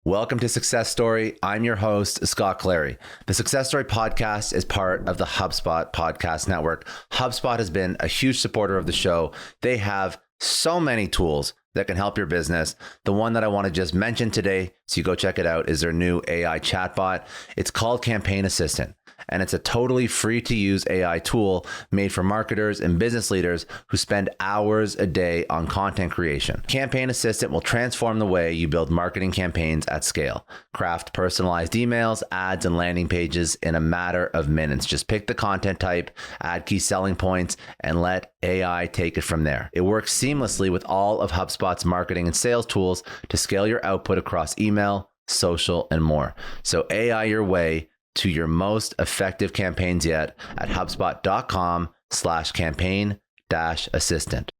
Welcome to Success Story. I'm your host, Scott Clary. The Success Story podcast is part of the HubSpot podcast network. HubSpot has been a huge supporter of the show. They have so many tools that can help your business. The one that I want to just mention today, so you go check it out, is their new AI chatbot. It's called Campaign Assistant, and it's a totally free to use AI tool made for marketers and business leaders who spend hours a day on content creation. Campaign Assistant will transform the way you build marketing campaigns at scale. Craft personalized emails, ads, and landing pages in a matter of minutes. Just pick the content type, add key selling points, and let AI take it from there. It works seamlessly with all of HubSpot's marketing and sales tools to scale your output across email, social, and more. So AI your way to your most effective campaigns yet at HubSpot.com/campaign-assistant.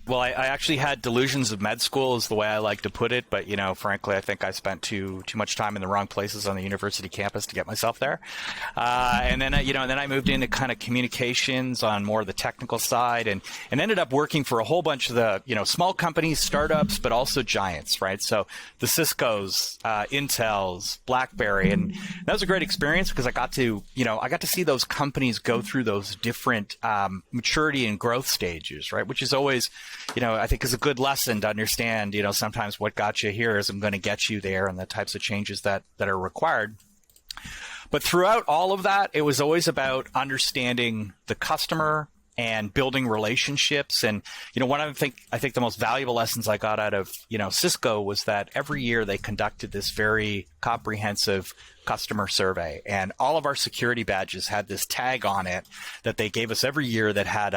Well, I actually had delusions of med school is the way I like to put it. But, frankly, I think I spent too much time in the wrong places on the university campus to get myself there. And then I moved into kind of communications on more of the technical side and ended up working for a whole bunch of the, small companies, startups, but also giants, right? So the Ciscos, Intels, BlackBerry. And that was a great experience because I got to see those companies go through those different maturity and growth stages, right? Which is always, I think is a good lesson to understand, sometimes what got you here isn't going to get you there and the types of changes that are required. But throughout all of that, it was always about understanding the customer and building relationships. And, one of I think the most valuable lessons I got out of, Cisco was that every year they conducted this very comprehensive customer survey, and all of our security badges had this tag on it that they gave us every year that had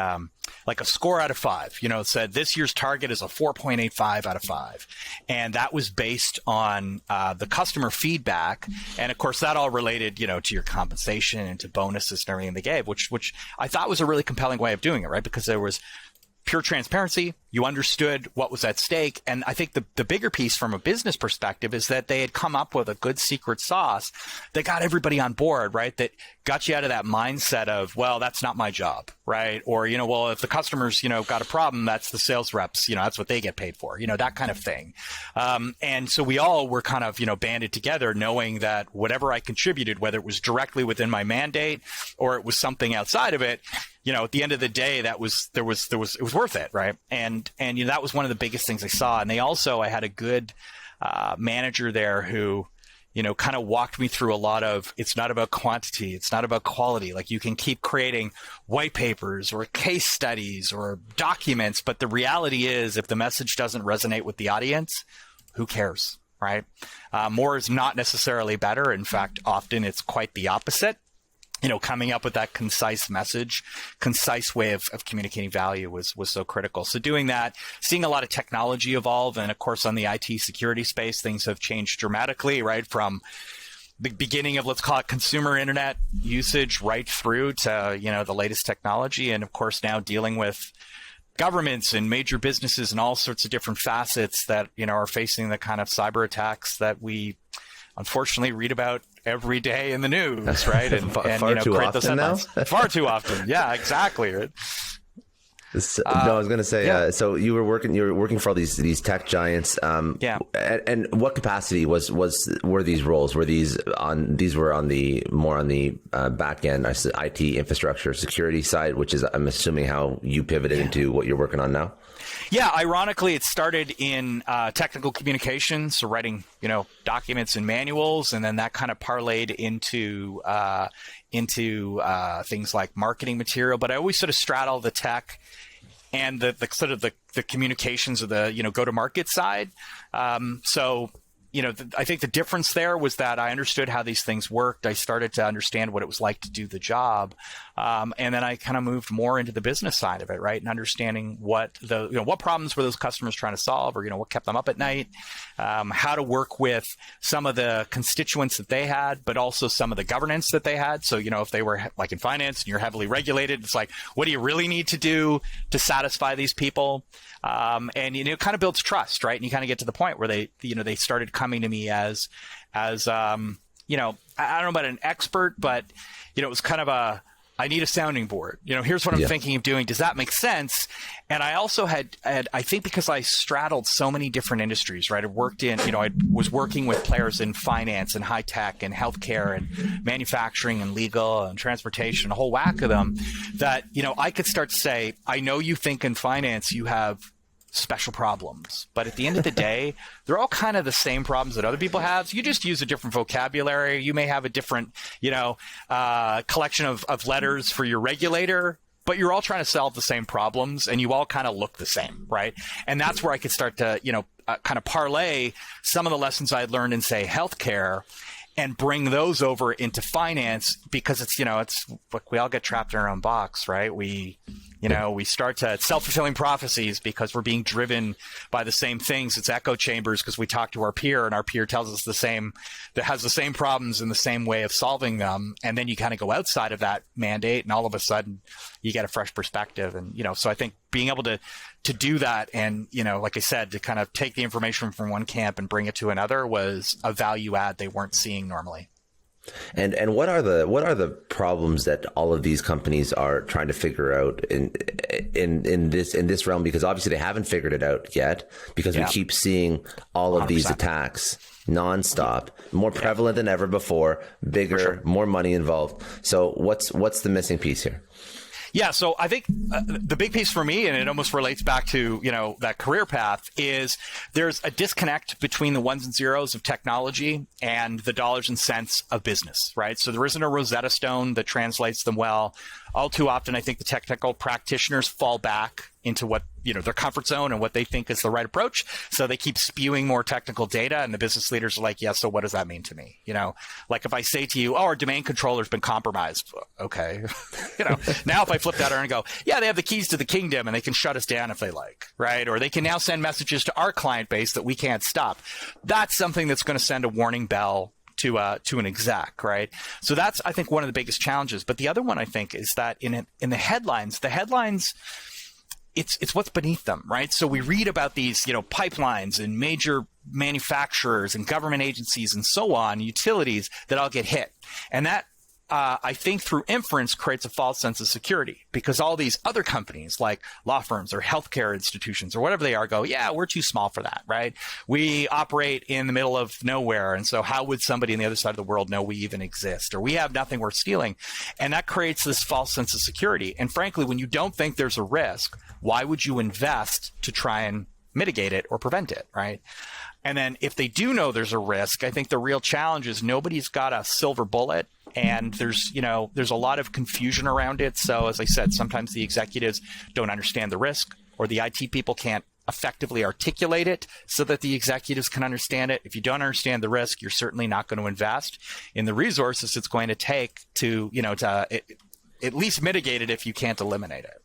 like a score out of 5. It said this year's target is a 4.85 out of 5, and that was based on the customer feedback, and of course that all related to your compensation and to bonuses and everything they gave, which I thought was a really compelling way of doing it, right? Because there was pure transparency. You understood what was at stake. And I think the bigger piece from a business perspective is that they had come up with a good secret sauce that got everybody on board, right? That got you out of that mindset of, well, that's not my job, right? Or, well, if the customer's, got a problem, that's the sales reps, that's what they get paid for, that kind of thing. And so we all were kind of, banded together knowing that whatever I contributed, whether it was directly within my mandate or it was something outside of it, at the end of the day, it was worth it, right? And that was one of the biggest things I saw. And I had a good manager there who, kind of walked me through a lot of, it's not about quantity, it's not about quality. Like you can keep creating white papers or case studies or documents, but the reality is if the message doesn't resonate with the audience, who cares, right? More is not necessarily better. In fact, often it's quite the opposite. Coming up with that concise message, concise way of communicating value was so critical. So doing that, seeing a lot of technology evolve. And of course, on the IT security space, things have changed dramatically, right? From the beginning of, let's call it consumer internet usage right through to, the latest technology. And of course, now dealing with governments and major businesses and all sorts of different facets that, are facing the kind of cyber attacks that we unfortunately read about every day in the news, right? And far too often now. Far too often. Yeah, exactly. Right? I was going to say, so you were working for all these tech giants. Yeah. And what capacity were these roles? Were these on the back end IT infrastructure security side, which is, I'm assuming, how you pivoted into what you're working on now? Yeah, ironically, it started in technical communications, so writing, documents and manuals, and then that kind of parlayed into things like marketing material. But I always sort of straddle the tech and the sort of the communications of the go-to-market side. So I think the difference there was that I understood how these things worked. I started to understand what it was like to do the job. And then I kind of moved more into the business side of it, right? And understanding what what problems were those customers trying to solve, or, what kept them up at night, how to work with some of the constituents that they had, but also some of the governance that they had. So, if they were like in finance and you're heavily regulated, it's like, what do you really need to do to satisfy these people? And, it kind of builds trust, right? And you kind of get to the point where they started coming to me as I don't know about an expert, but, it was kind of I need a sounding board. Here's what I'm thinking of doing. Does that make sense? And I also had, I think because I straddled so many different industries, right? I worked in, I was working with players in finance and high tech and healthcare and manufacturing and legal and transportation, a whole whack of them that, I could start to say, I know you think in finance you have special problems, but at the end of the day, they're all kind of the same problems that other people have. So you just use a different vocabulary. You may have a different, collection of letters for your regulator, but you're all trying to solve the same problems and you all kind of look the same, right? And that's where I could start to, kind of parlay some of the lessons I had learned in, say, healthcare and bring those over into finance, because it's like we all get trapped in our own box, right? We start to self-fulfilling prophecies because we're being driven by the same things. It's echo chambers because we talk to our peer and our peer tells us that has the same problems and the same way of solving them. And then you kind of go outside of that mandate and all of a sudden you get a fresh perspective. And, so I think being able to do that and, like I said, to kind of take the information from one camp and bring it to another was a value add they weren't seeing normally. And what are the problems that all of these companies are trying to figure out in this realm? Because obviously they haven't figured it out yet, because we keep seeing all of 100%. These attacks nonstop, more prevalent than ever before, bigger, more money involved. So what's the missing piece here? Yeah, so I think the big piece for me, and it almost relates back to, that career path, is there's a disconnect between the ones and zeros of technology and the dollars and cents of business, right? So there isn't a Rosetta Stone that translates them well. All too often, I think the technical practitioners fall back into what, their comfort zone and what they think is the right approach. So they keep spewing more technical data and the business leaders are like, yeah, so what does that mean to me? Like if I say to you, our domain controller's been compromised. Okay. Now if I flip that around and go, yeah, they have the keys to the kingdom and they can shut us down if they like, right? Or they can now send messages to our client base that we can't stop. That's something that's going to send a warning bell to an exec, right? So that's, I think, one of the biggest challenges. But the other one, I think, is that in the headlines, it's what's beneath them, right? So we read about these, pipelines and major manufacturers and government agencies and so on, utilities that all get hit. And that, I think through inference creates a false sense of security, because all these other companies like law firms or healthcare institutions or whatever they are go, yeah, we're too small for that, right? We operate in the middle of nowhere. And so how would somebody on the other side of the world know we even exist? Or we have nothing worth stealing. And that creates this false sense of security. And frankly, when you don't think there's a risk, why would you invest to try and mitigate it or prevent it, right? And then if they do know there's a risk, I think the real challenge is nobody's got a silver bullet, and there's a lot of confusion around it. So as I said, sometimes the executives don't understand the risk, or the IT people can't effectively articulate it so that the executives can understand it. If you don't understand the risk, you're certainly not going to invest in the resources it's going to take to at least mitigate it if you can't eliminate it.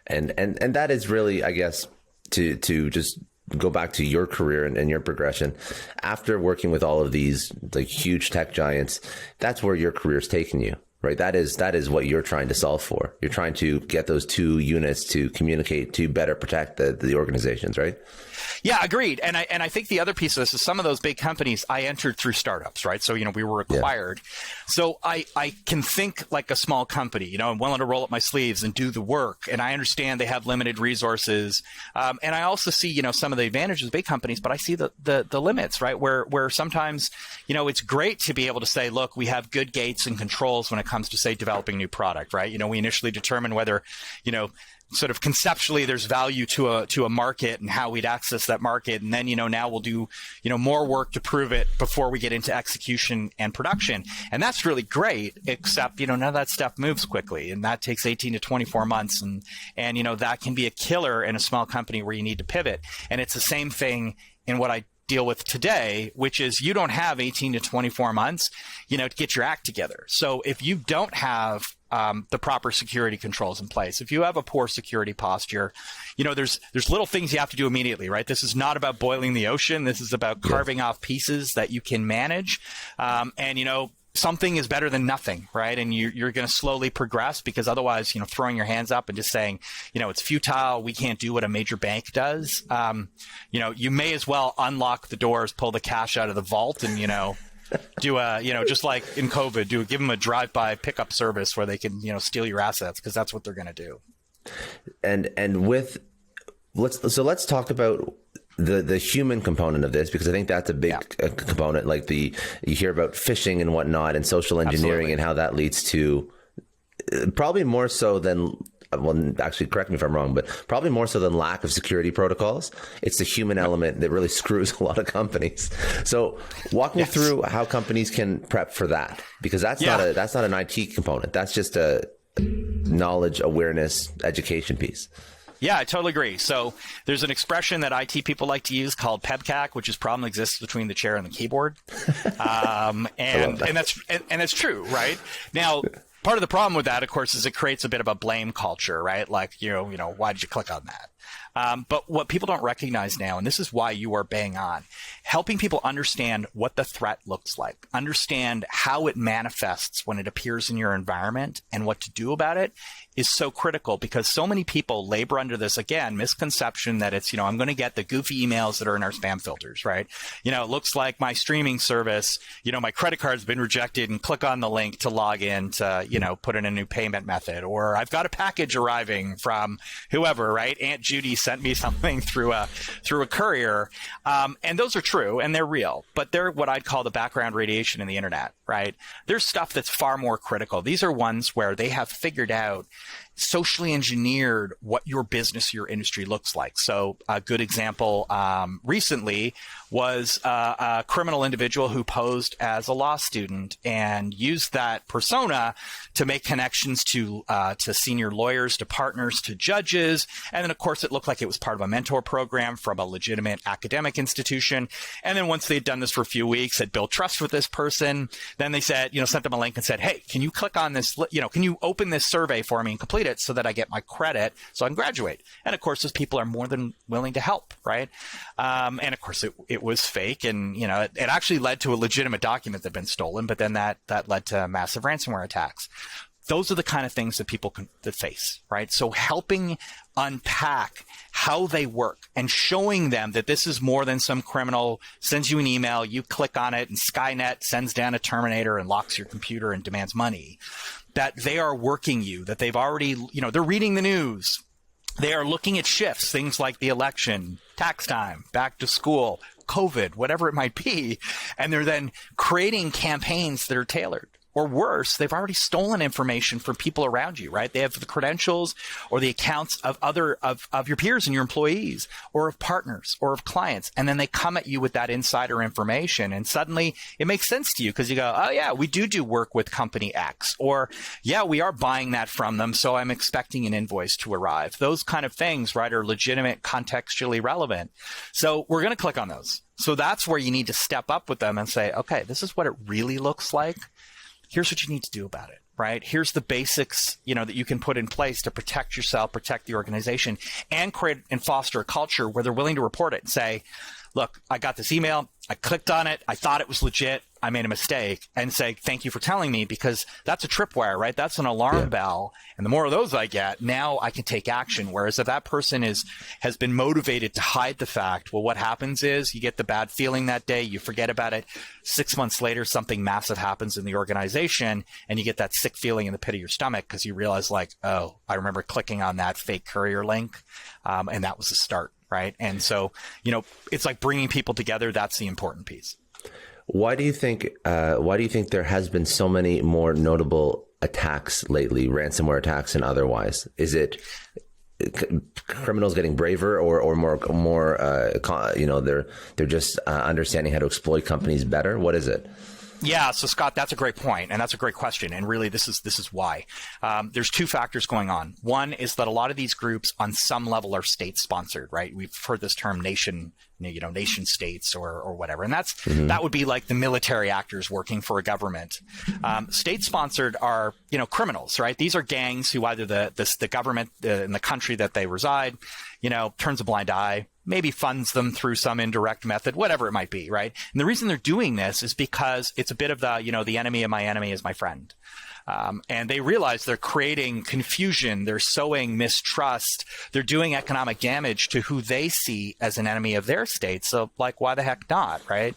And that is really, I guess, to just go back to your career and your progression after working with all of these like huge tech giants. That's where your career's taken you, right? That is what you're trying to solve for. You're trying to get those two units to communicate to better protect the organizations, right? Yeah, agreed. And I think the other piece of this is some of those big companies I entered through startups, right? So, we were acquired. Yeah. So I can think like a small company, I'm willing to roll up my sleeves and do the work. And I understand they have limited resources. And I also see, some of the advantages of big companies, but I see the limits, right? Where sometimes, it's great to be able to say, look, we have good gates and controls when it comes to, say, developing new product, right? We initially determine whether, sort of conceptually there's value to a market and how we'd access that market. And then, now we'll do, more work to prove it before we get into execution and production. And that's really great, except, none of that stuff moves quickly. And that takes 18 to 24 months. And that can be a killer in a small company where you need to pivot. And it's the same thing in what I deal with today, which is you don't have 18 to 24 months, to get your act together. So if you don't have the proper security controls in place, if you have a poor security posture, there's little things you have to do immediately, right? This is not about boiling the ocean. This is about carving off pieces that you can manage. Something is better than nothing, right? And you're going to slowly progress, because otherwise, throwing your hands up and just saying, it's futile, we can't do what a major bank does. You may as well unlock the doors, pull the cash out of the vault, and do a, just like in COVID, give them a drive-by pickup service where they can, steal your assets, because that's what they're going to do. And let's talk about the human component of this, because I think that's a big component. Like you hear about phishing and whatnot, and social engineering, and how that leads to probably more so than, well, actually correct me if I'm wrong, but probably more so than lack of security protocols. It's the human element that really screws a lot of companies. So walk me through how companies can prep for that, because that's not an IT component. That's just a knowledge, awareness, education piece. Yeah, I totally agree. So there's an expression that IT people like to use called PEBCAC, which is problem exists between the chair and the keyboard. And that's true, right? Now, part of the problem with that, of course, is it creates a bit of a blame culture, right? Like, why did you click on that? But what people don't recognize now, and this is why you are bang on, helping people understand what the threat looks like, understand how it manifests when it appears in your environment, and what to do about it is so critical, because so many people labor under this, again, misconception that it's, I'm going to get the goofy emails that are in our spam filters, right? It looks like my streaming service, my credit card's been rejected, and click on the link to log in to, put in a new payment method, or I've got a package arriving from whoever, right? Aunt Judy sent me something through a courier. And those are true and they're real, but they're what I'd call the background radiation in the internet, right? There's stuff that's far more critical. These are ones where they have figured out, socially engineered what your business, your industry looks like. So a good example recently was a criminal individual who posed as a law student and used that persona to make connections to senior lawyers, to partners, to judges. And then, of course, it looked like it was part of a mentor program from a legitimate academic institution. And then once they'd done this for a few weeks, had built trust with this person, then they said, sent them a link and said, hey, can you click on this, can you open this survey for me and complete it so that I get my credit so I can graduate? And of course, those people are more than willing to help, right? And of course, it was fake, and it actually led to a legitimate document that had been stolen, but then that led to massive ransomware attacks. Those are the kind of things that people that face, right? So helping unpack how they work and showing them that this is more than some criminal sends you an email, you click on it, and Skynet sends down a Terminator and locks your computer and demands money. That they are working you, that they've already, they're reading the news. They are looking at shifts, things like the election, tax time, back to school, COVID, whatever it might be. And they're then creating campaigns that are tailored. Or worse, they've already stolen information from people around you, right? They have the credentials or the accounts of of your peers and your employees, or of partners or of clients. And then they come at you with that insider information. And suddenly it makes sense to you, because you go, oh yeah, we do work with company X, or yeah, we are buying that from them, so I'm expecting an invoice to arrive. Those kind of things, right, are legitimate, contextually relevant. So we're going to click on those. So that's where you need to step up with them and say, okay, this is what it really looks like. Here's what you need to do about it, right? Here's the basics, that you can put in place to protect yourself, protect the organization, and create and foster a culture where they're willing to report it and say, look, I got this email, I clicked on it, I thought it was legit, I made a mistake, and say, thank you for telling me, because that's a tripwire, right? That's an alarm bell. And the more of those I get, now I can take action. Whereas if that person has been motivated to hide the fact, well, what happens is you get the bad feeling that day, you forget about it. 6 months later, something massive happens in the organization, and you get that sick feeling in the pit of your stomach, because you realize, like, oh, I remember clicking on that fake courier link, and that was the start. Right. And so, it's like bringing people together. That's the important piece. Why do you think there has been so many more notable attacks lately, ransomware attacks and otherwise? Is it criminals getting braver, or more they're just understanding how to exploit companies better? What is it? Yeah, so Scott, that's a great point, and that's a great question. And really, this is why. There's two factors going on. One is that a lot of these groups, on some level, are state-sponsored, right? We've heard this term nation states or whatever, and that would be like the military actors working for a government. State-sponsored are criminals, right? These are gangs who either the government in the country that they reside, turns a blind eye, maybe funds them through some indirect method, whatever it might be, right? And the reason they're doing this is because it's a bit of the enemy of my enemy is my friend. And they realize they're creating confusion, they're sowing mistrust, they're doing economic damage to who they see as an enemy of their state. So, like, why the heck not, right?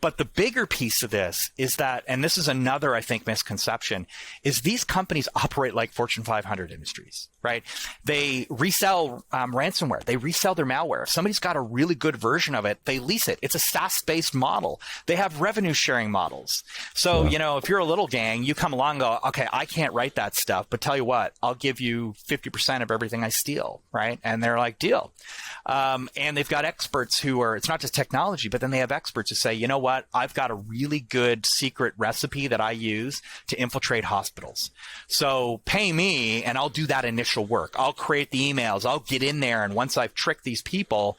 But the bigger piece of this is that, and this is another, I think, misconception, is these companies operate like Fortune 500 industries, right? They resell ransomware. They resell their malware. If somebody's got a really good version of it, they lease it. It's a SaaS-based model. They have revenue sharing models. So, if you're a little gang, you come along and go, okay, I can't write that stuff, but tell you what, I'll give you 50% of everything I steal, right? And they're like, deal. And they've got experts who are, it's not just technology, but then they have experts who say, you know what, I've got a really good secret recipe that I use to infiltrate hospitals. So pay me and I'll do that initial work. I'll create the emails. I'll get in there. And once I've tricked these people,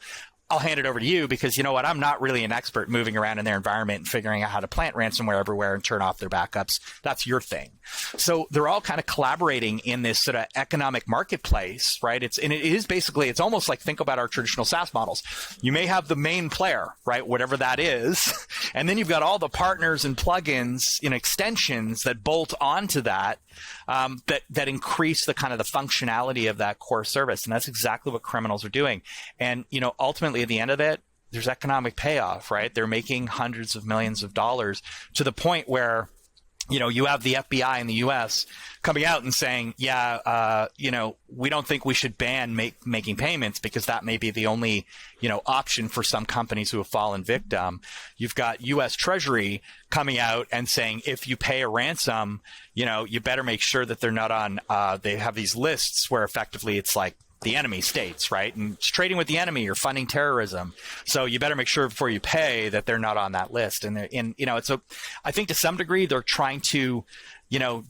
I'll hand it over to you because you know what? I'm not really an expert moving around in their environment and figuring out how to plant ransomware everywhere and turn off their backups. That's your thing. So they're all kind of collaborating in this sort of economic marketplace, right? It is basically, it's almost like, think about our traditional SaaS models. You may have the main player, right? Whatever that is. And then you've got all the partners and plugins and extensions that bolt onto that, that increase the kind of the functionality of that core service. And that's exactly what criminals are doing. And, ultimately at the end of it, there's economic payoff, right? They're making hundreds of millions of dollars to the point where, you have the FBI in the U.S. coming out and saying, we don't think we should ban making payments because that may be the only, option for some companies who have fallen victim. You've got U.S. Treasury coming out and saying, if you pay a ransom, you better make sure that they're not on, they have these lists where effectively it's like the enemy states, right? And it's trading with the enemy or funding terrorism. So you better make sure before you pay that they're not on that list. And I think to some degree they're trying to,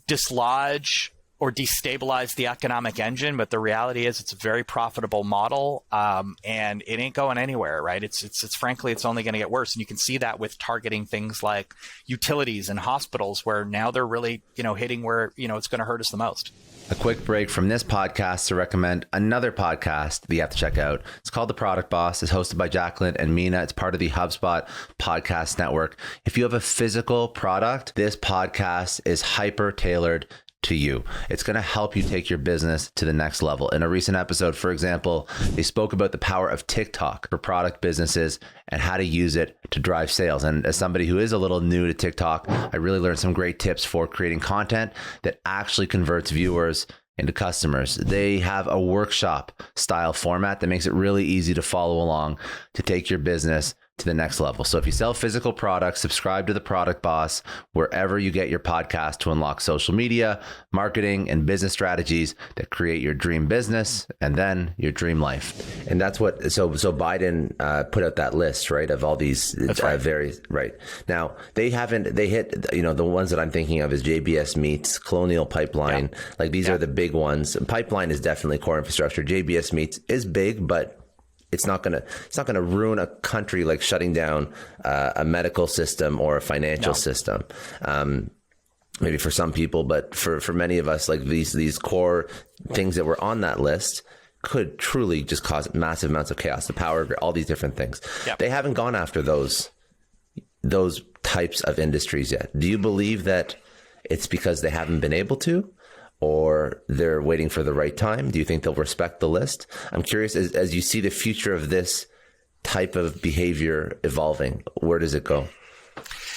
dislodge or destabilize the economic engine. But the reality is it's a very profitable model. And it ain't going anywhere, right? It's frankly, it's only going to get worse. And you can see that with targeting things like utilities and hospitals where now they're really, hitting where, it's going to hurt us the most. A quick break from this podcast to recommend another podcast that you have to check out. It's called The Product Boss. It's hosted by Jacqueline and Mina. It's part of the HubSpot podcast network. If you have a physical product, this podcast is hyper tailored to you. It's going to help you take your business to the next level. In a recent episode, for example, they spoke about the power of TikTok for product businesses and how to use it to drive sales. And as somebody who is a little new to TikTok, I really learned some great tips for creating content that actually converts viewers into customers. They have a workshop style format that makes it really easy to follow along to take your business to the next level. So if you sell physical products, subscribe to The Product Boss wherever you get your podcast to unlock social media, marketing, and business strategies that create your dream business and then your dream life. And that's what, so Biden put out that list, right, of all these various, right. Now, they hit, the ones that I'm thinking of is JBS Meats, Colonial Pipeline, like these are the big ones. Pipeline is definitely core infrastructure. JBS Meats is big, but it's not gonna ruin a country like shutting down a medical system or a financial system. Maybe for some people, but for many of us, like these core things that were on that list could truly just cause massive amounts of chaos, the power of all these different things. Yep. They haven't gone after those types of industries yet. Do you believe that it's because they haven't been able to? Or they're waiting for the right time? Do you think they'll respect the list? I'm curious, as you see the future of this type of behavior evolving, where does it go?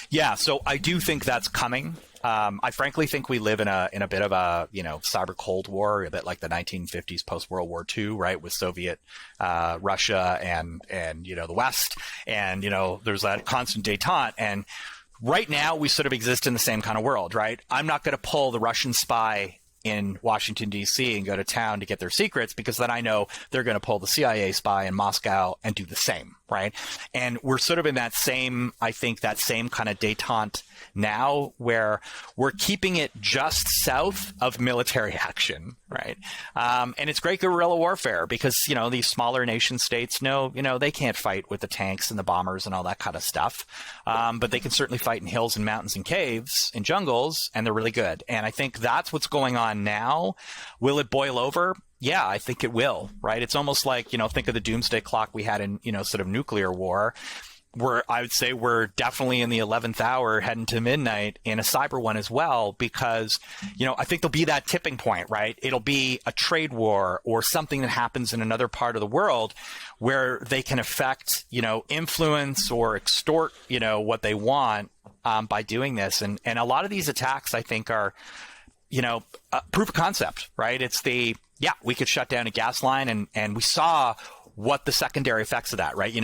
Yeah, so I do think that's coming. I frankly think we live in a bit of a cyber Cold War, a bit like the 1950s post World War II, right, with Soviet Russia and the West, and there's that constant détente. And right now we sort of exist in the same kind of world, right? I'm not going to pull the Russian spy in Washington, D.C. and go to town to get their secrets because then I know they're going to pull the CIA spy in Moscow and do the same, right? And we're sort of in that same kind of détente now where we're keeping it just south of military action, right? And it's great guerrilla warfare because, these smaller nation states know, they can't fight with the tanks and the bombers and all that kind of stuff. But they can certainly fight in hills and mountains and caves and jungles, and they're really good. And I think that's what's going on now. Will it boil over? Yeah, I think it will, right? It's almost like, think of the doomsday clock we had in, sort of nuclear war. I would say we're definitely in the 11th hour heading to midnight in a cyber one as well, because, I think there'll be that tipping point, right? It'll be a trade war or something that happens in another part of the world where they can affect, influence or extort, what they want by doing this. And a lot of these attacks, I think, are, proof of concept, right? It's we could shut down a gas line, and we saw what the secondary effects of that, right?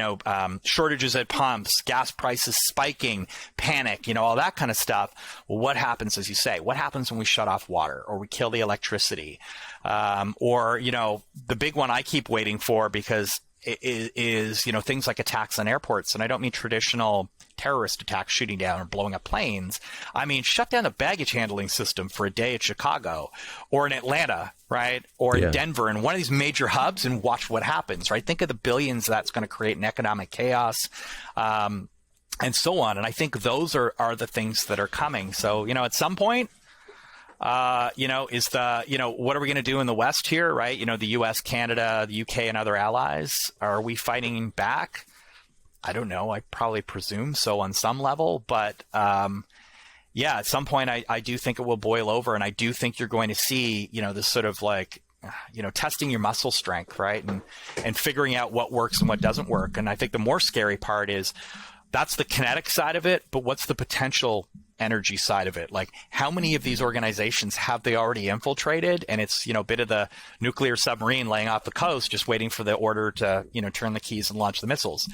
Shortages at pumps, gas prices spiking, panic, all that kind of stuff. Well, what happens, as you say, what happens when we shut off water or we kill the electricity? Or the big one I keep waiting for, because is things like attacks on airports. And I don't mean traditional terrorist attacks, shooting down or blowing up planes. I mean, shut down the baggage handling system for a day at Chicago or in Atlanta, right? Or in Denver, and one of these major hubs, and watch what happens, right? Think of the billions that's going to create in economic chaos, and so on. And I think those are the things that are coming. So, at some point, what are we going to do in the West here, right? The US, Canada, the UK, and other allies. Are we fighting back? I don't know. I probably presume so on some level, but at some point I do think it will boil over, and I do think you're going to see, this sort of like, testing your muscle strength, right? And figuring out what works and what doesn't work. And I think the more scary part is that's the kinetic side of it, but what's the potential energy side of it? Like, how many of these organizations have they already infiltrated? And it's, a bit of the nuclear submarine laying off the coast, just waiting for the order to, turn the keys and launch the missiles.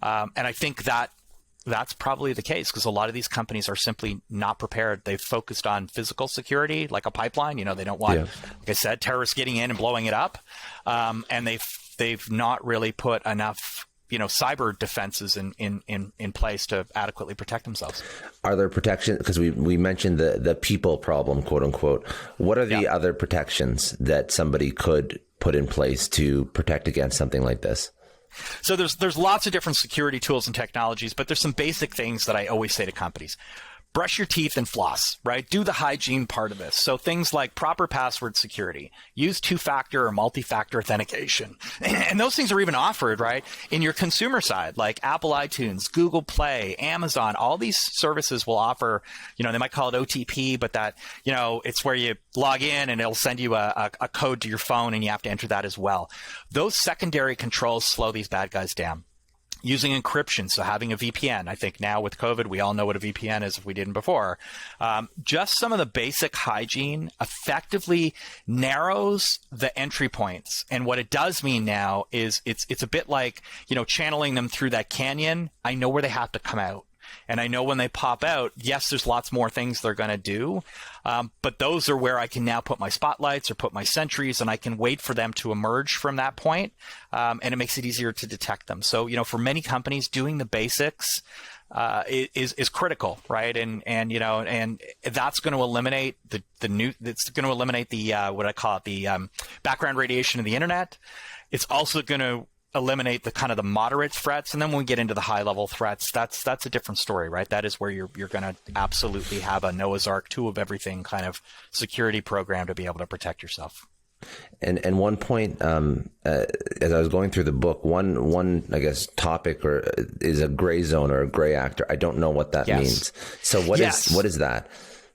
And I think that's probably the case, because a lot of these companies are simply not prepared. They've focused on physical security, like a pipeline. They don't want, like I said, terrorists getting in and blowing it up. And they've not really put enough cyber defenses in place to adequately protect themselves. Are there protections? Because we mentioned the people problem, quote unquote. What are the other protections that somebody could put in place to protect against something like this? So there's lots of different security tools and technologies, but there's some basic things that I always say to companies. Brush your teeth and floss, right? Do the hygiene part of this. So things like proper password security, use two-factor or multi-factor authentication. And those things are even offered, right, in your consumer side, like Apple iTunes, Google Play, Amazon. All these services will offer, they might call it OTP, but that, it's where you log in and it'll send you a code to your phone, and you have to enter that as well. Those secondary controls slow these bad guys down. Using encryption, so having a VPN. I think now with COVID, we all know what a VPN is if we didn't before. Just some of the basic hygiene effectively narrows the entry points. And what it does mean now is it's a bit like, channeling them through that canyon. I know where they have to come out. And I know when they pop out, yes, there's lots more things they're going to do. But those are where I can now put my spotlights or put my sentries, and I can wait for them to emerge from that point. And it makes it easier to detect them. So, for many companies, doing the basics is critical, right? And that's going to eliminate it's going to eliminate the what I call it, the background radiation of the internet. It's also going to eliminate the kind of the moderate threats. And then when we get into the high level threats, that's a different story, right? That is where you're going to absolutely have a Noah's Ark, two of everything kind of security program to be able to protect yourself. And one point, as I was going through the book, one I guess topic is a gray zone or a gray actor. I don't know what that means. So what is that?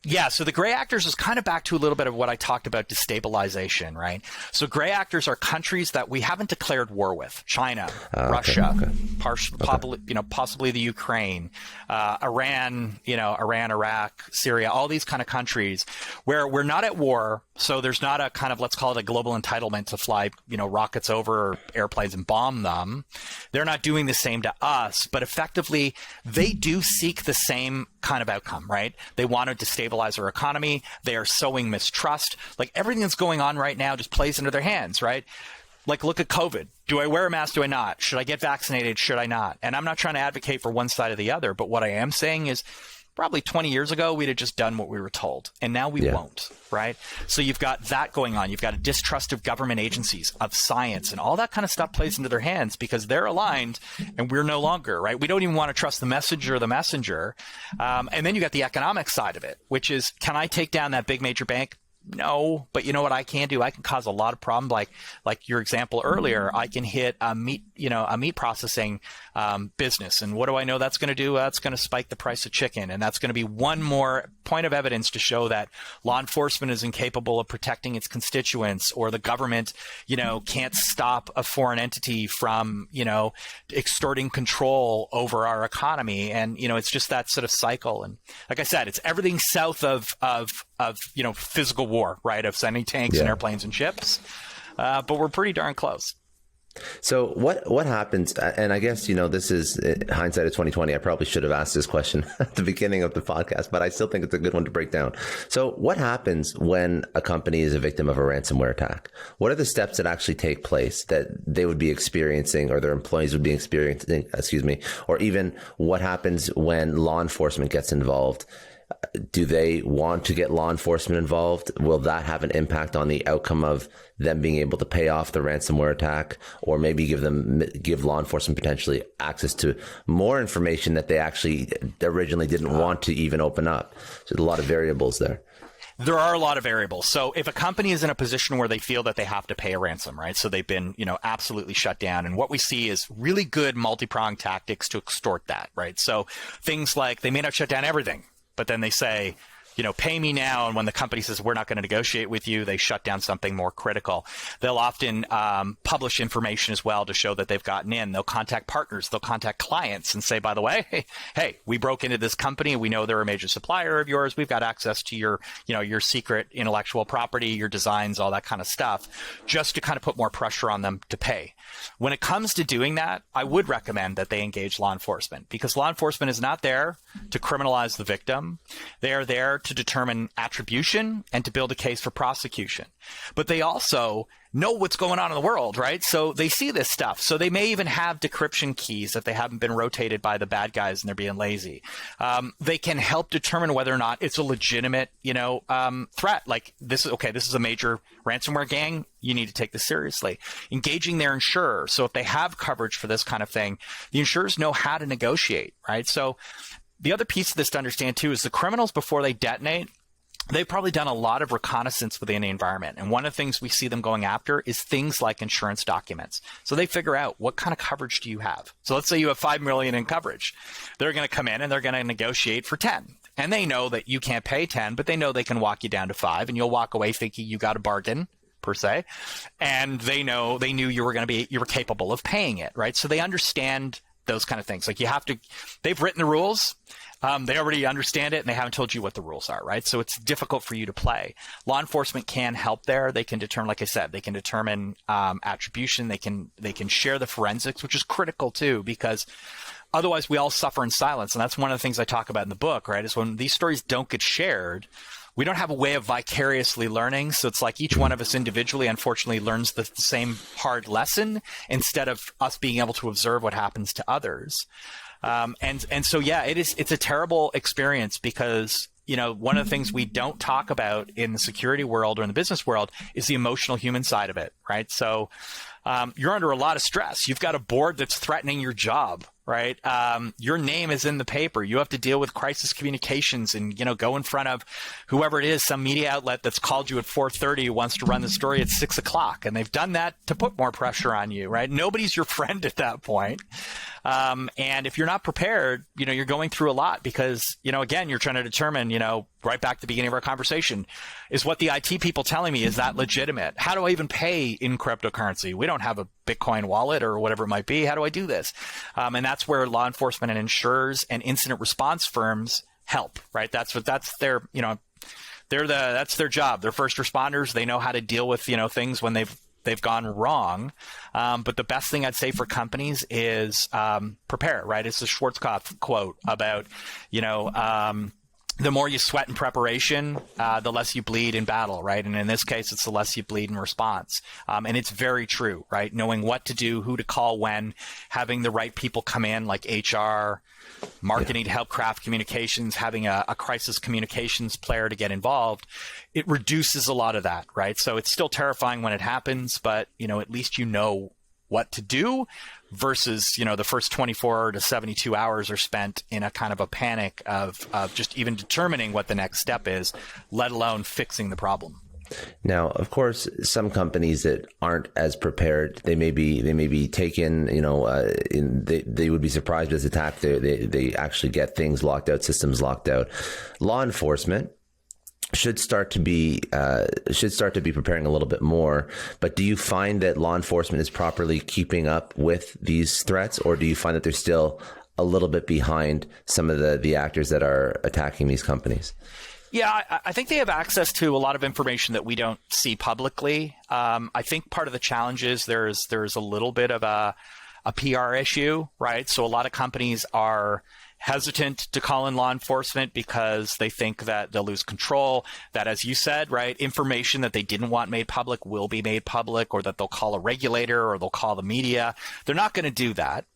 Yeah, so the gray actors is kind of back to a little bit of what I talked about, destabilization, right? So gray actors are countries that we haven't declared war with: China, Russia, possibly the Ukraine, Iran, Iraq, Syria, all these kind of countries where we're not at war. So there's not a kind of, let's call it a global entitlement to fly, rockets over or airplanes and bomb them. They're not doing the same to us, but effectively they do seek the same kind of outcome, right? They want to destabilize our economy. They are sowing mistrust. Like, everything that's going on right now just plays into their hands, right? Like, look at COVID. Do I wear a mask? Do I not? Should I get vaccinated? Should I not? And I'm not trying to advocate for one side or the other, but what I am saying is, probably 20 years ago, we'd have just done what we were told, and now we won't, right? So you've got that going on. You've got a distrust of government agencies, of science, and all that kind of stuff plays into their hands because they're aligned and we're no longer, right? We don't even want to trust the messenger or the messenger. And then you got the economic side of it, which is, can I take down that big major bank? No, but you know what I can do? I can cause a lot of problems. Like your example earlier, I can hit a meat processing business, and what do I know that's going to do? That's going to spike the price of chicken, and that's going to be one more point of evidence to show that law enforcement is incapable of protecting its constituents, or the government, can't stop a foreign entity from, extorting control over our economy. And, it's just that sort of cycle. And like I said, it's everything south of physical war, right? Of sending tanks and airplanes and ships. But we're pretty darn close. So what happens, and I guess, this is hindsight of 2020. I probably should have asked this question at the beginning of the podcast, but I still think it's a good one to break down. So what happens when a company is a victim of a ransomware attack? What are the steps that actually take place that they would be experiencing, or their employees would be experiencing, or even what happens when law enforcement gets involved? Do they want to get law enforcement involved? Will that have an impact on the outcome of them being able to pay off the ransomware attack, or maybe give law enforcement potentially access to more information that they actually originally didn't want to even open up? So there's a lot of variables there. There are a lot of variables. So if a company is in a position where they feel that they have to pay a ransom, right? So they've been, absolutely shut down. And what we see is really good multi-pronged tactics to extort that, right? So things like they may not shut down everything, but then they say, pay me now. And when the company says, we're not going to negotiate with you, they shut down something more critical. They'll often publish information as well to show that they've gotten in. They'll contact partners. They'll contact clients and say, by the way, hey, we broke into this company. We know they're a major supplier of yours. We've got access to your secret intellectual property, your designs, all that kind of stuff, just to kind of put more pressure on them to pay. When it comes to doing that, I would recommend that they engage law enforcement, because law enforcement is not there to criminalize the victim. They are there to determine attribution and to build a case for prosecution. But they also know what's going on in the world, right? So they see this stuff. So they may even have decryption keys if they haven't been rotated by the bad guys and they're being lazy. They can help determine whether or not it's a legitimate, threat. Like this is a major ransomware gang. You need to take this seriously. Engaging their insurer. So if they have coverage for this kind of thing, the insurers know how to negotiate, right? So the other piece of this to understand too is the criminals, before they detonate, they've probably done a lot of reconnaissance within the environment. And one of the things we see them going after is things like insurance documents. So they figure out, what kind of coverage do you have? So let's say you have $5 million in coverage. They're going to come in and they're going to negotiate for 10. And they know that you can't pay 10, but they know they can walk you down to 5, and you'll walk away thinking you got a bargain, per se. And they knew you were capable of paying it, right? So they understand those kind of things. Like they've written the rules. They already understand it, and they haven't told you what the rules are, right? So it's difficult for you to play. Law enforcement can help there. They can determine, like I said, they can determine attribution. They can share the forensics, which is critical too, because otherwise we all suffer in silence. And that's one of the things I talk about in the book, right? Is when these stories don't get shared, we don't have a way of vicariously learning. So it's like each one of us individually, unfortunately, learns the same hard lesson instead of us being able to observe what happens to others. And so, yeah, it's a terrible experience, because, one of the things we don't talk about in the security world or in the business world is the emotional human side of it, right? So, you're under a lot of stress. You've got a board that's threatening your job, right? Your name is in the paper. You have to deal with crisis communications and, go in front of whoever it is, some media outlet that's called you at 4:30 who wants to run the story at 6 o'clock. And they've done that to put more pressure on you, right? Nobody's your friend at that point. And if you're not prepared, you're going through a lot, because, again, you're trying to determine, right back to the beginning of our conversation, is what the IT people telling me, is that legitimate? How do I even pay in cryptocurrency? We don't have a Bitcoin wallet or whatever it might be. How do I do this? And that's where law enforcement and insurers and incident response firms help, right? That's their job. They're first responders. They know how to deal with, things when they've gone wrong. But the best thing I'd say for companies is prepare, right? It's the Schwarzkopf quote about, the more you sweat in preparation, the less you bleed in battle, right? And in this case, it's the less you bleed in response. And it's very true, right? Knowing what to do, who to call when, having the right people come in, like HR, marketing to help craft communications, having a crisis communications player to get involved, it reduces a lot of that, right? So it's still terrifying when it happens, but, at least what to do, versus, the first 24 to 72 hours are spent in a kind of a panic of just even determining what the next step is, let alone fixing the problem. Now, of course, some companies that aren't as prepared, they may be taken, they would be surprised with this attack. They actually get things locked out, systems locked out. Law enforcement should start to be preparing a little bit more. But do you find that law enforcement is properly keeping up with these threats, or do you find that they're still a little bit behind some of the actors that are attacking these companies? Yeah, I think they have access to a lot of information that we don't see publicly. I think part of the challenge is there's a little bit of a PR issue, right? So a lot of companies are hesitant to call in law enforcement because they think that they'll lose control, that, as you said, right, information that they didn't want made public will be made public, or that they'll call a regulator or they'll call the media. They're not going to do that.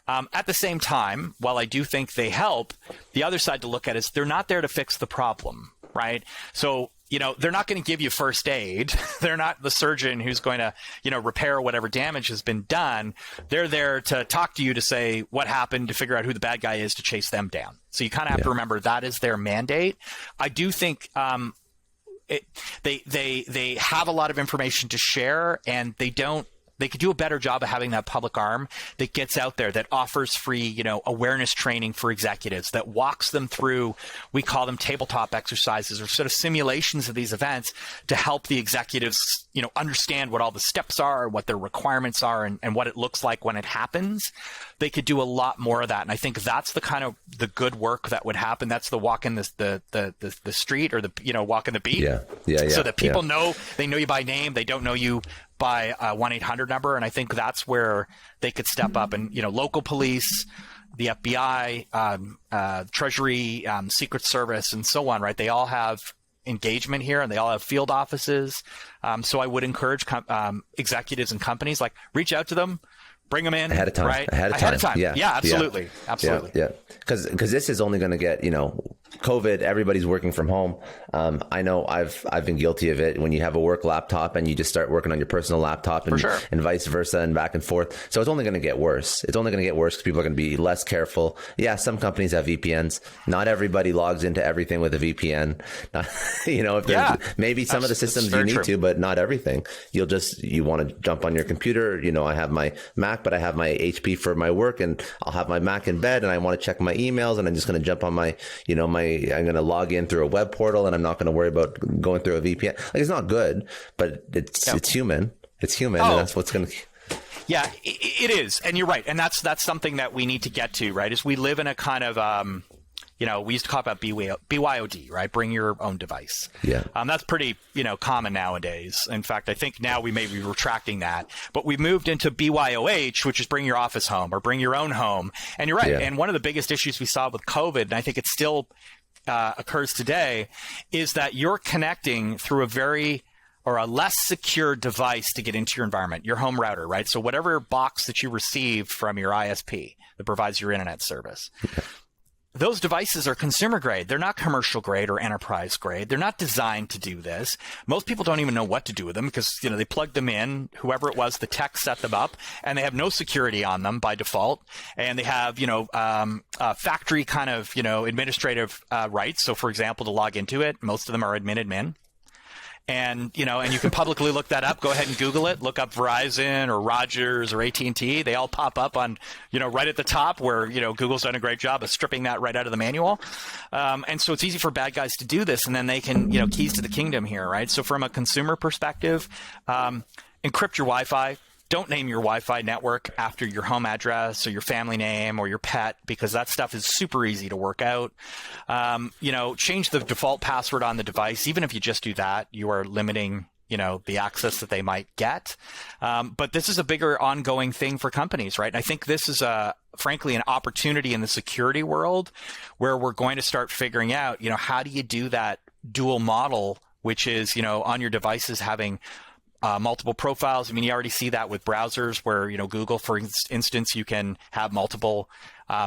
At the same time, while I do think they help, the other side to look at is they're not there to fix the problem, right? So, they're not going to give you first aid. They're not the surgeon who's going to, repair whatever damage has been done. They're there to talk to you, to say what happened, to figure out who the bad guy is, to chase them down. So you kind of have to remember that is their mandate. I do think they have a lot of information to share, and they could do a better job of having that public arm that gets out there, that offers free, awareness training for executives, that walks them through, we call them tabletop exercises, or sort of simulations of these events, to help the executives, understand what all the steps are, what their requirements are, and what it looks like when it happens. They could do a lot more of that. And I think that's the kind of the good work that would happen. That's the walk in the street, or walk in the beat. Yeah. So that people know, they know you by name. They don't know you by a 1-800 number. And I think that's where they could step up. And, local police, the FBI, Treasury, Secret Service, and so on, right? They all have engagement here, and they all have field offices. So I would encourage executives and companies, like, reach out to them, bring them in ahead of time, right? Ahead of time. Yeah, absolutely. Yeah. Because this is only going to get, COVID, everybody's working from home. I know I've been guilty of it, when you have a work laptop and you just start working on your personal laptop, and vice versa, and back and forth. So it's only going to get worse. It's only going to get worse because people are going to be less careful. Yeah, some companies have VPNs. Not everybody logs into everything with a VPN. Maybe some of the systems you need to, but not everything. You want to jump on your computer. I have my Mac, but I have my HP for my work, and I'll have my Mac in bed, and I want to check my emails, and I'm just going to jump on I'm going to log in through a web portal, and I'm not going to worry about going through a VPN. Like, it's not good, but it's human. It's human, and that's what's going to. Yeah, it is, and you're right, and that's something that we need to get to, right? Is we live in a kind of we used to talk about BYOD, right? Bring your own device. Yeah. That's pretty, common nowadays. In fact, I think now we may be retracting that, but we moved into BYOH, which is bring your office home, or bring your own home. And you're right. Yeah. And one of the biggest issues we saw with COVID, and I think it still occurs today, is that you're connecting through a less secure device to get into your environment, your home router, right? So whatever box that you receive from your ISP that provides your internet service. Those devices are consumer grade. They're not commercial grade or enterprise grade. They're not designed to do this. Most people don't even know what to do with them because, they plug them in, whoever it was, the tech set them up, and they have no security on them by default. And they have, factory kind of, administrative rights. So, for example, to log into it, most of them are admin. And, and you can publicly look that up. Go ahead and Google it. Look up Verizon or Rogers or AT&T. They all pop up on, right at the top where, Google's done a great job of stripping that right out of the manual. And so it's easy for bad guys to do this. And then they can, keys to the kingdom here, right? So from a consumer perspective, encrypt your Wi-Fi. Don't name your Wi-Fi network after your home address or your family name or your pet, because that stuff is super easy to work out. Change the default password on the device. Even if you just do that, you are limiting, the access that they might get. But this is a bigger ongoing thing for companies, right? And I think this is frankly, an opportunity in the security world where we're going to start figuring out, how do you do that dual model, which is, on your devices having multiple profiles. I mean, you already see that with browsers where, Google, for instance, you can have multiple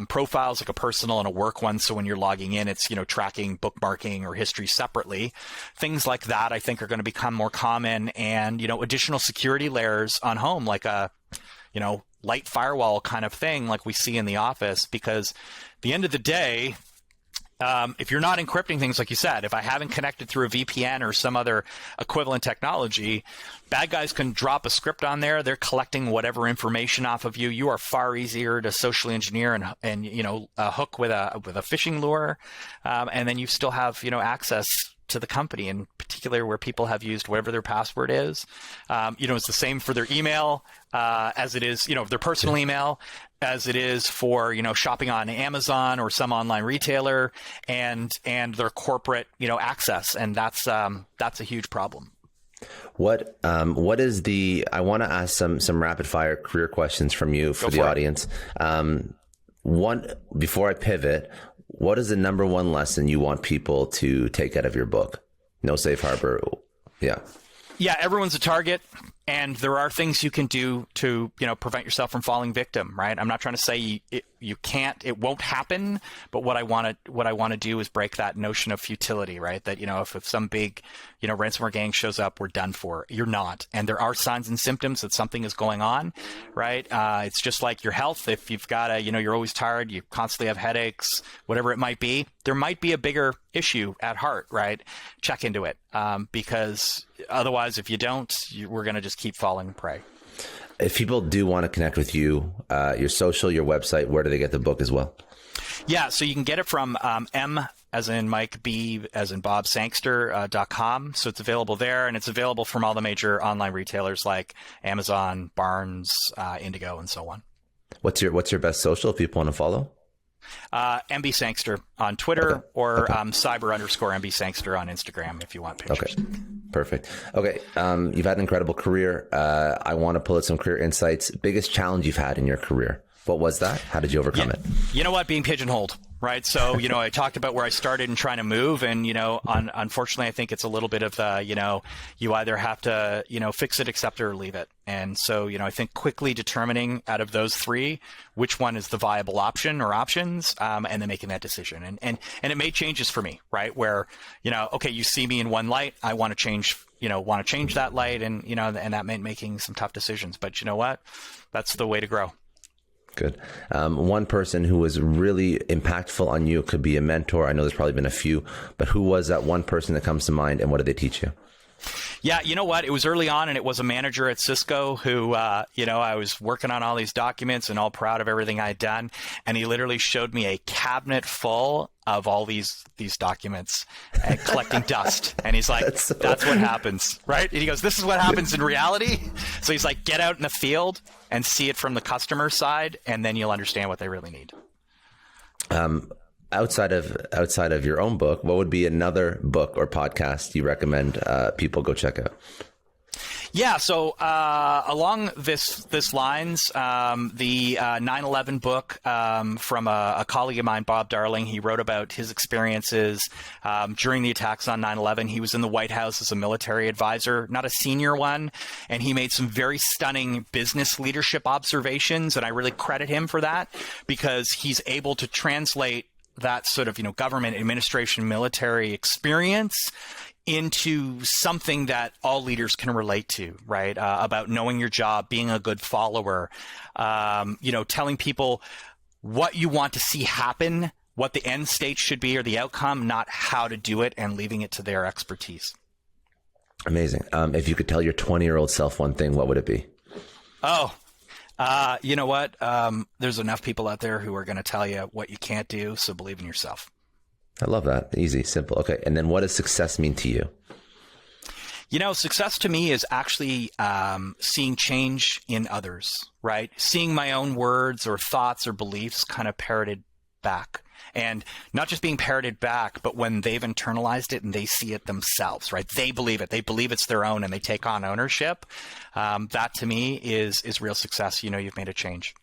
profiles, like a personal and a work one. So when you're logging in, it's, tracking bookmarking or history separately. Things like that, I think, are going to become more common, and, additional security layers on home, like a, light firewall kind of thing like we see in the office, because at the end of the day, if you're not encrypting things, like you said, if I haven't connected through a VPN or some other equivalent technology, bad guys can drop a script on there. They're collecting whatever information off of you. You are far easier to socially engineer and hook with a phishing lure, and then you still have access to the company, in particular where people have used whatever their password is. It's the same for their email as it is, their personal email, as it is for shopping on Amazon or some online retailer, and their corporate access, and that's a huge problem. What is the? I want to ask some rapid fire career questions from you for the audience. One, before I pivot, what is the number one lesson you want people to take out of your book? No safe harbor. Yeah. Yeah, everyone's a target, and there are things you can do to, prevent yourself from falling victim, right? I'm not trying to say you can't, it won't happen, but what I want to do is break that notion of futility, right? That, if some big, ransomware gang shows up, we're done for. You're not. And there are signs and symptoms that something is going on, right? It's just like your health. If you've got you're always tired, you constantly have headaches, whatever it might be, there might be a bigger issue at heart, right? Check into it. Because otherwise, if you don't, we're going to just keep falling prey. If people do want to connect with you, your social, your website, where do they get the book as well? Yeah, so you can get it from M as in Mike, B as in Bob, Sangster.com. So it's available there, and it's available from all the major online retailers like Amazon, Barnes, Indigo, and so on. What's your best social if people want to follow? MB Sangster on Twitter, or cyber_MB Sangster on Instagram if you want pictures. Okay, perfect. Okay, you've had an incredible career. I want to pull out some career insights. Biggest challenge you've had in your career. What was that? How did you overcome it? You know what? Being pigeonholed, right? So, I talked about where I started and trying to move. And, unfortunately, I think it's a little bit of the, you either have to, fix it, accept it, or leave it. And so, I think quickly determining out of those three, which one is the viable option or options, and then making that decision. And it made changes for me, right? Where, okay, you see me in one light, I want to change that light. And, and that meant making some tough decisions. But you know what? That's the way to grow. Good. One person who was really impactful on you, could be a mentor. I know there's probably been a few, but who was that one person that comes to mind, and what did they teach you? Yeah, you know what? It was early on, and it was a manager at Cisco who, I was working on all these documents and all proud of everything I'd done. And he literally showed me a cabinet full of all these documents and collecting dust. And he's like, that's what happens, right? And he goes, this is what happens in reality. So he's like, get out in the field and see it from the customer side, and then you'll understand what they really need. Outside of your own book, what would be another book or podcast you recommend people go check out? Yeah, so along this lines, the 9/11 book from a colleague of mine, Bob Darling, he wrote about his experiences during the attacks on 9/11. He was in the White House as a military advisor, not a senior one, and he made some very stunning business leadership observations, and I really credit him for that, because he's able to translate that sort of government administration, military experience into something that all leaders can relate to, right? About knowing your job, being a good follower, telling people what you want to see happen, what the end state should be or the outcome, not how to do it, and leaving it to their expertise. Amazing. If you could tell your 20-year-old self one thing, what would it be? You know what? There's enough people out there who are going to tell you what you can't do, so believe in yourself. I love that. Easy, simple. Okay. And then what does success mean to you? Success to me is actually seeing change in others, right? Seeing my own words or thoughts or beliefs kind of parroted back. And not just being parroted back, but when they've internalized it and they see it themselves, right? They believe it. They believe it's their own, and they take on ownership. That to me is real success. You've made a change.